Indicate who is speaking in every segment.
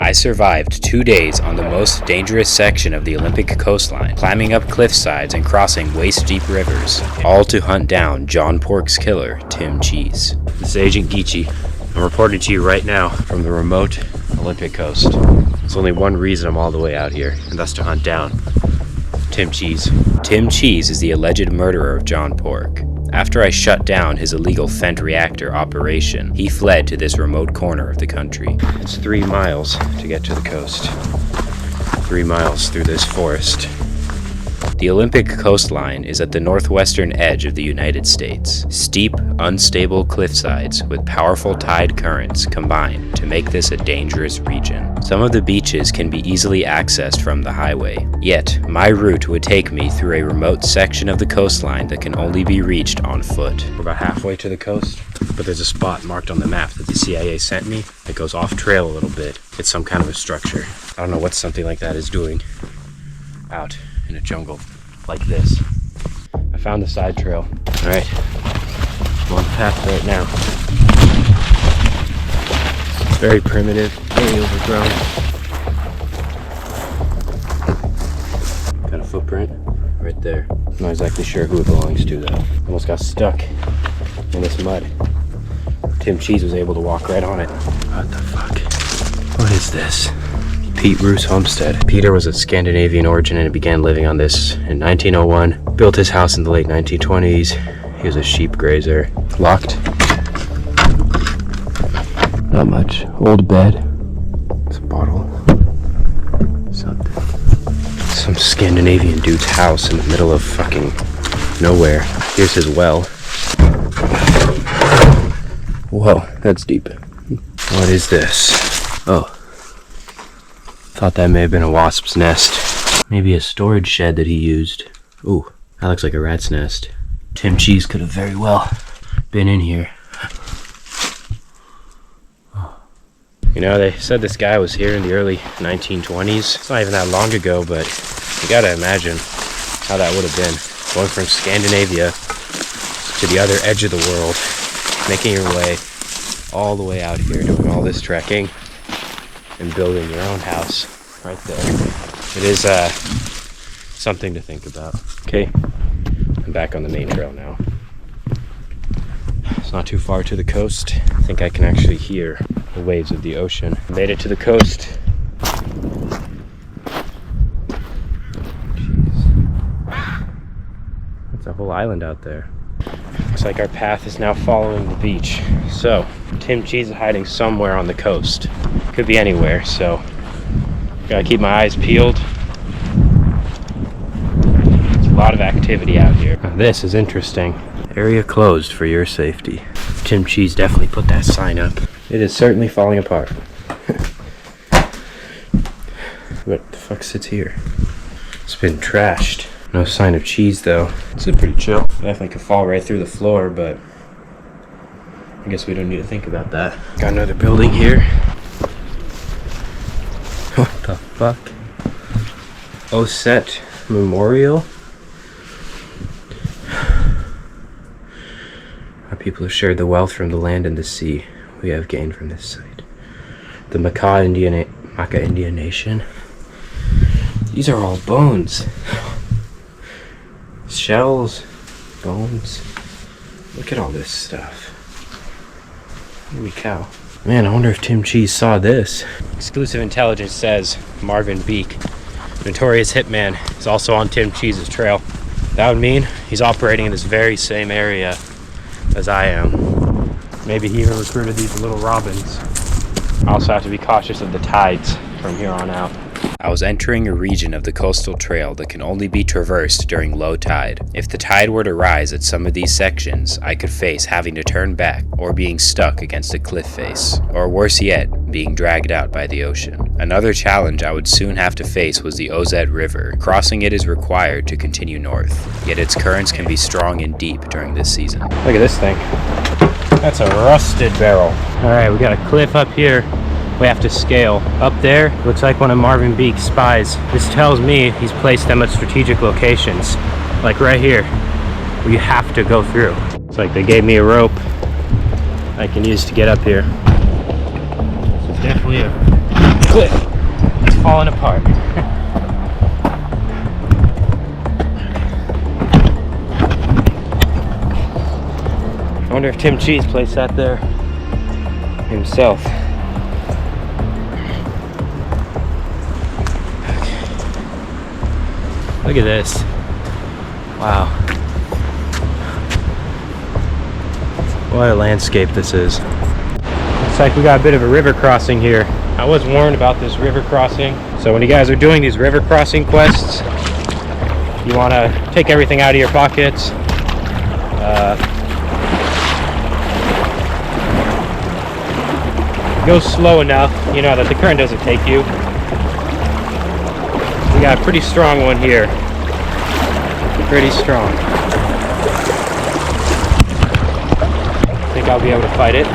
Speaker 1: I survived 2 days on the most dangerous section of the Olympic coastline, climbing up cliff sides and crossing waist-deep rivers, all to hunt down John Pork's killer, Tim Cheese. This is Agent Geechee. I'm reporting to you right now from the remote Olympic coast. There's only one reason I'm all the way out here, and that's to hunt down Tim Cheese. Tim Cheese is the alleged murderer of John Pork. After I shut down his illegal Fent reactor operation, he fled to this remote corner of the country. It's 3 miles to get to the coast. 3 miles through this forest. The Olympic coastline is at the northwestern edge of the United States. Steep, unstable cliffsides with powerful tide currents combine to make this a dangerous region. Some of the beaches can be easily accessed from the highway, yet my route would take me through a remote section of the coastline that can only be reached on foot. We're about halfway to the coast, but there's a spot marked on the map that the CIA sent me that goes off trail a little bit. It's some kind of a structure. I don't know what something like that is doing out in a jungle like this. I found the side trail. All right, I'm on the path right now. It's very primitive, very overgrown. Got a footprint right there. I'm not exactly sure who it belongs to though. Almost got stuck in this mud. Tim Cheese was able to walk right on it. What the fuck? What is this? Pete Roos homestead. Peter was of Scandinavian origin and began living on this in 1901. Built his house in the late 1920s. He was a sheep grazer. Locked. Not much. Old bed. It's a bottle. Something. Some Scandinavian dude's house in the middle of fucking nowhere. Here's his well. Whoa, that's deep. What is this? Oh. Thought that may have been a wasp's nest. Maybe a storage shed that he used. Ooh, that looks like a rat's nest. Tim Cheese could have very well been in here. You know, they said this guy was here in the early 1920s. It's not even that long ago, but you gotta imagine how that would have been. Going from Scandinavia to the other edge of the world, making your way all the way out here, doing all this trekking, and building your own house right there. It is something to think about. Okay, I'm back on the main trail now. It's not too far to the coast. I think I can actually hear the waves of the ocean. Made it to the coast. Jeez. That's a whole island out there. Looks like our path is now following the beach. So, Tim Cheese is hiding somewhere on the coast. Could be anywhere, so gotta keep my eyes peeled. There's a lot of activity out here. Now, this is interesting. Area closed for your safety. Tim Cheese definitely put that sign up. It is certainly falling apart. What the fuck sits here? It's been trashed. No sign of cheese though. This is pretty chill. Definitely could fall right through the floor, but I guess we don't need to think about that. Got another building here. What the fuck? Osset Memorial? Our people have shared the wealth from the land and the sea we have gained from this site. The Maka Indian Nation. These are all bones. Shells, bones. Look at all this stuff. Holy cow. Man, I wonder if Tim Cheese saw this. Exclusive intelligence says Marvin Beek, notorious hitman, is also on Tim Cheese's trail. That would mean he's operating in this very same area as I am. Maybe he even recruited these little robins. I also have to be cautious of the tides from here on out. I was entering a region of the coastal trail that can only be traversed during low tide. If the tide were to rise at some of these sections, I could face having to turn back or being stuck against a cliff face, or worse yet, being dragged out by the ocean. Another challenge I would soon have to face was the Ozette River. Crossing it is required to continue north, yet its currents can be strong and deep during this season. Look at this thing. That's a rusted barrel. Alright, we got a cliff up here. We have to scale. Up there, looks like one of Marvin Beek's spies. This tells me he's placed them at strategic locations. Like right here, where you have to go through. It's like they gave me a rope I can use to get up here. So definitely a cliff. It's falling apart. I wonder if Tim Cheese placed that there himself. Look at this. Wow. What a landscape this is. Looks like we got a bit of a river crossing here. I was warned about this river crossing. So when you guys are doing these river crossing quests, you want to take everything out of your pockets. Go slow enough, you know, that the current doesn't take you. We got a pretty strong one here. Pretty strong. I think I'll be able to fight it.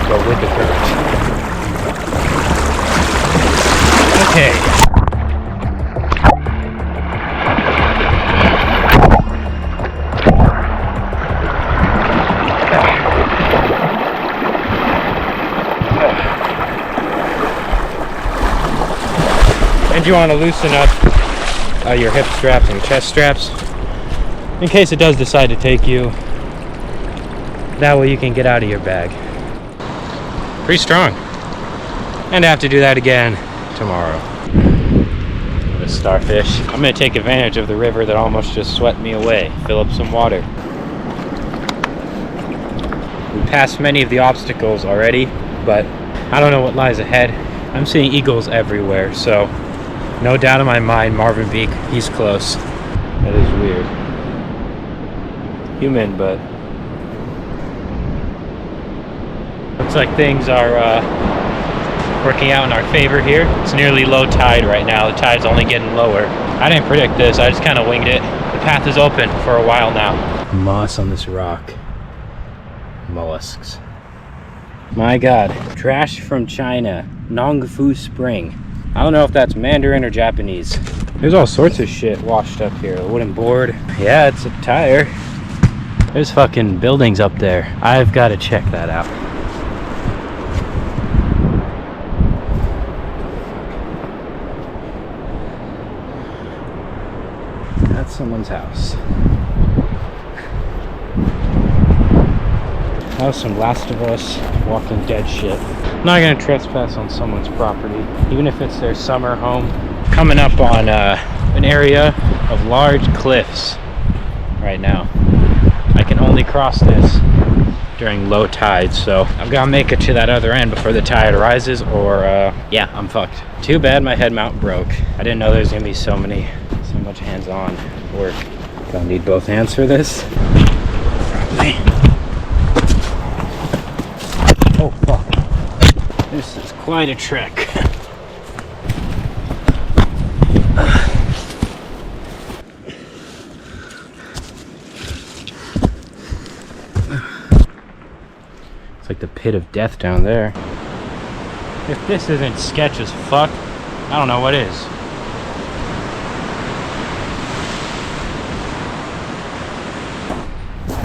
Speaker 1: Go with the current. Okay. And you want to loosen up your hip straps and chest straps in case it does decide to take you. That way you can get out of your bag. Pretty strong. And I have to do that again tomorrow. The starfish. I'm going to take advantage of the river that almost just swept me away. Fill up some water. We passed many of the obstacles already, but I don't know what lies ahead. I'm seeing eagles everywhere, so no doubt in my mind, Marvin Beak, he's close. That is weird. Human, but looks like things are working out in our favor here. It's nearly low tide right now. The tide's only getting lower. I didn't predict this. I just kind of winged it. The path is open for a while now. Moss on this rock. Mollusks. My God. Trash from China. Nongfu Spring. I don't know if that's Mandarin or Japanese. There's all sorts of shit washed up here. A wooden board. Yeah, it's a tire. There's fucking buildings up there. I've got to check that out. That's someone's house. That was some Last of Us Walking Dead shit. I'm not gonna trespass on someone's property, even if it's their summer home. Coming up on an area of large cliffs right now. I can only cross this during low tide, so I've got to make it to that other end before the tide rises, or yeah, I'm fucked. Too bad my head mount broke. I didn't know there's gonna be so much hands-on work. Do I need both hands for this? Probably. Oh fuck. This is quite a trek. It's like the pit of death down there. If this isn't sketch as fuck, I don't know what is.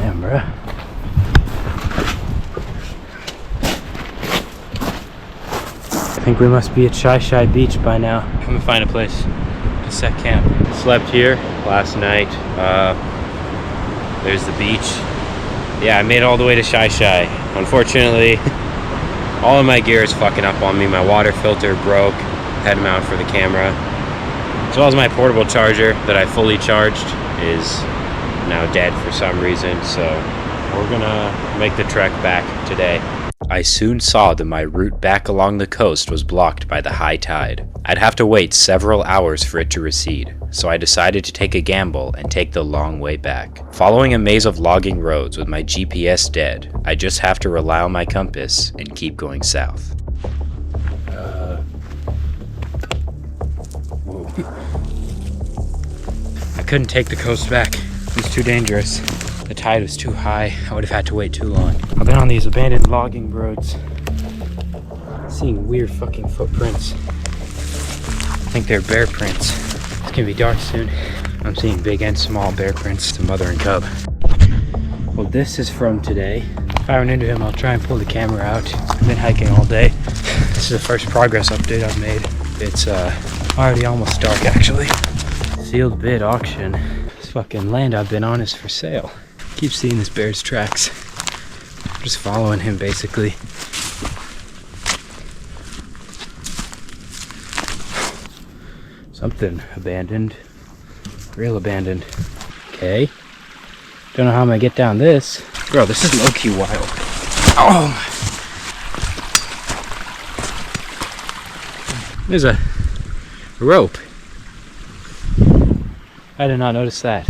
Speaker 1: Damn, bruh. I think we must be at Shai Beach by now. Come and find a place to set camp. Slept here last night. There's the beach. Yeah, I made it all the way to Shai. Unfortunately, all of my gear is fucking up on me. My water filter broke, head mount for the camera, as well as my portable charger that I fully charged is now dead for some reason, so we're gonna make the trek back today. I soon saw that my route back along the coast was blocked by the high tide. I'd have to wait several hours for it to recede, so I decided to take a gamble and take the long way back. Following a maze of logging roads with my GPS dead, I just have to rely on my compass and keep going south. Whoa. I couldn't take the coast back. It was too dangerous. The tide was too high. I would have had to wait too long. I've been on these abandoned logging roads, seeing weird fucking footprints. I think they're bear prints. It's gonna be dark soon. I'm seeing big and small bear prints. It's a mother and cub. Well, this is from today.
Speaker 2: If I run into him, I'll try and pull the camera out. I've been hiking all day. This is the first progress update I've made. It's already almost dark actually. Sealed bid auction. This fucking land I've been on is for sale. Keep seeing this bear's tracks. I'm just following him basically. Something abandoned. Real abandoned. Okay. Don't know how I'm gonna get down this. Bro, this is low-key wild. Oh! There's a rope. I did not notice that.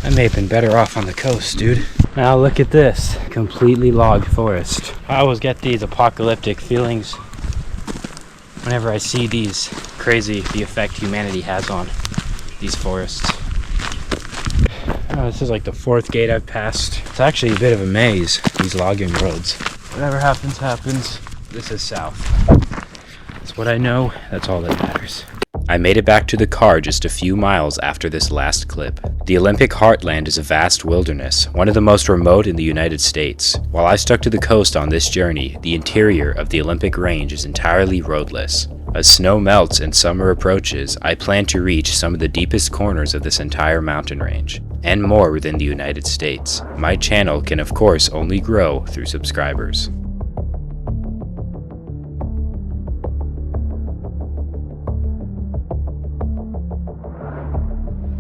Speaker 2: I may have been better off on the coast, dude. Now look at this. Completely logged forest. I always get these apocalyptic feelings whenever I see these. Crazy the effect humanity has on these forests. Oh, this is like the 4th gate I've passed. It's actually a bit of a maze, these logging roads. Whatever happens, happens. This is south. That's what I know. That's all that matters.
Speaker 1: I made it back to the car just a few miles after this last clip. The Olympic heartland is a vast wilderness, one of the most remote in the United States. While I stuck to the coast on this journey, the interior of the Olympic range is entirely roadless. As snow melts and summer approaches, I plan to reach some of the deepest corners of this entire mountain range, and more within the United States. My channel can of course only grow through subscribers.